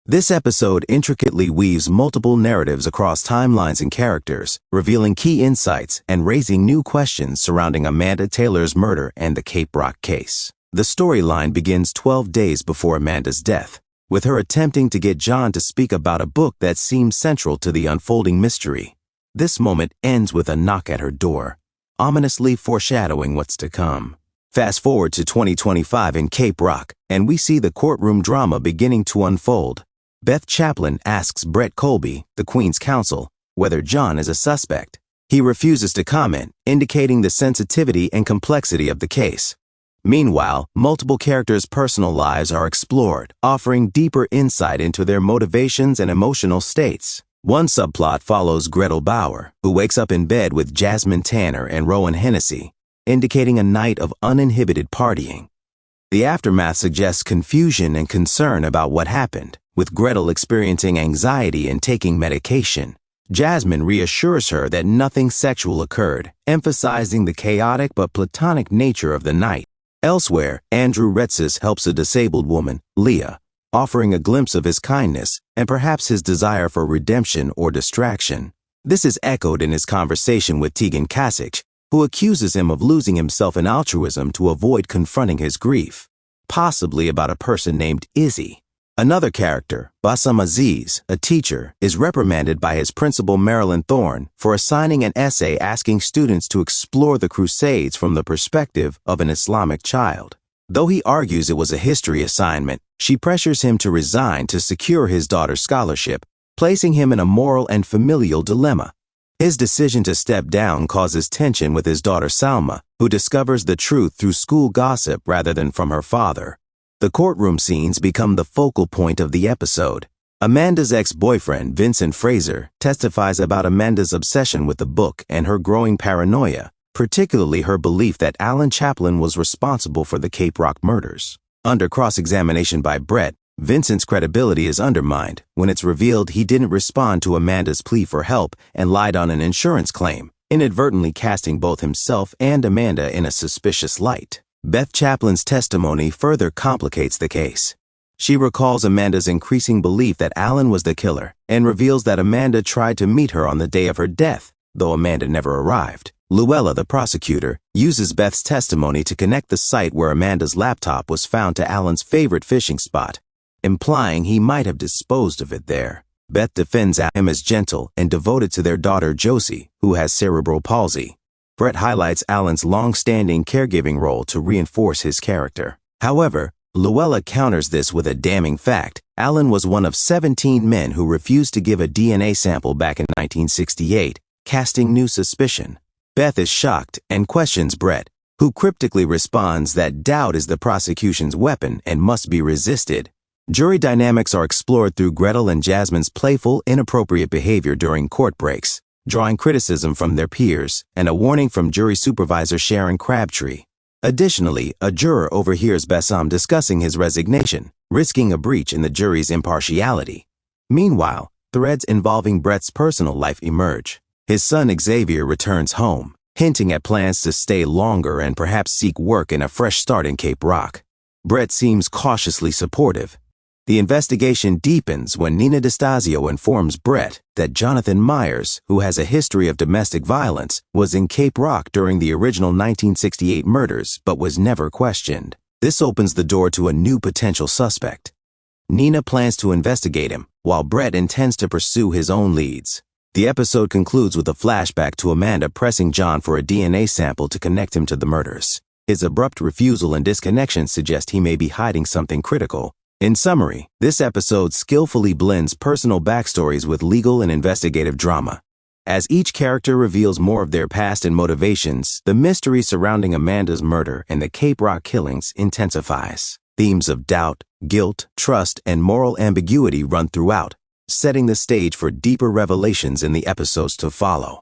This episode intricately weaves multiple narratives across timelines and characters, revealing key insights and raising new questions surrounding Amanda Taylor's murder and the Cape Rock case. The storyline begins 12 days before Amanda's death, with her attempting to get John to speak about a book that seems central to the unfolding mystery. This moment ends with a knock at her door, ominously foreshadowing what's to come. Fast forward to 2025 in Cape Rock, and we see the courtroom drama beginning to unfold. Beth Chaplin asks Brett Colby, the Queen's counsel, whether John is a suspect. He refuses to comment, indicating the sensitivity and complexity of the case. Meanwhile, multiple characters' personal lives are explored, offering deeper insight into their motivations and emotional states. One subplot follows Gretel Bauer, who wakes up in bed with Jasmine Tanner and Rowan Hennessy, indicating a night of uninhibited partying. The aftermath suggests confusion and concern about what happened, with Gretel experiencing anxiety and taking medication. Jasmine reassures her that nothing sexual occurred, emphasizing the chaotic but platonic nature of the night. Elsewhere, Andrew Retzis helps a disabled woman, Leah, offering a glimpse of his kindness and perhaps his desire for redemption or distraction. This is echoed in his conversation with Tegan Kasich, who accuses him of losing himself in altruism to avoid confronting his grief, possibly about a person named Izzy. Another character, Bassam Aziz, a teacher, is reprimanded by his principal Marilyn Thorne for assigning an essay asking students to explore the Crusades from the perspective of an Islamic child. Though he argues it was a history assignment, she pressures him to resign to secure his daughter's scholarship, placing him in a moral and familial dilemma. His decision to step down causes tension with his daughter Salma, who discovers the truth through school gossip rather than from her father. The courtroom scenes become the focal point of the episode. Amanda's ex-boyfriend, Vincent Fraser, testifies about Amanda's obsession with the book and her growing paranoia, particularly her belief that Alan Chaplin was responsible for the Cape Rock murders. Under cross-examination by Brett, Vincent's credibility is undermined when it's revealed he didn't respond to Amanda's plea for help and lied on an insurance claim, inadvertently casting both himself and Amanda in a suspicious light. Beth Chaplin's testimony further complicates the case. She recalls Amanda's increasing belief that Alan was the killer and reveals that Amanda tried to meet her on the day of her death, though Amanda never arrived. Luella, the prosecutor, uses Beth's testimony to connect the site where Amanda's laptop was found to Alan's favorite fishing spot, implying he might have disposed of it there. Beth defends him as gentle and devoted to their daughter Josie, who has cerebral palsy. Brett highlights Alan's long-standing caregiving role to reinforce his character. However, Luella counters this with a damning fact. Alan was one of 17 men who refused to give a DNA sample back in 1968, casting new suspicion. Beth is shocked and questions Brett, who cryptically responds that doubt is the prosecution's weapon and must be resisted. Jury dynamics are explored through Gretel and Jasmine's playful, inappropriate behavior during court breaks, drawing criticism from their peers and a warning from jury supervisor Sharon Crabtree. Additionally, a juror overhears Bassam discussing his resignation, risking a breach in the jury's impartiality. Meanwhile, threads involving Brett's personal life emerge. His son Xavier returns home, hinting at plans to stay longer and perhaps seek work in a fresh start in Cape Rock. Brett seems cautiously supportive. The investigation deepens when Nina DeStasio informs Brett that Jonathan Myers, who has a history of domestic violence, was in Cape Rock during the original 1968 murders but was never questioned. This opens the door to a new potential suspect. Nina plans to investigate him, while Brett intends to pursue his own leads. The episode concludes with a flashback to Amanda pressing John for a DNA sample to connect him to the murders. His abrupt refusal and disconnection suggest he may be hiding something critical. In summary, this episode skillfully blends personal backstories with legal and investigative drama. As each character reveals more of their past and motivations, the mystery surrounding Amanda's murder and the Cape Rock killings intensifies. Themes of doubt, guilt, trust, and moral ambiguity run throughout, setting the stage for deeper revelations in the episodes to follow.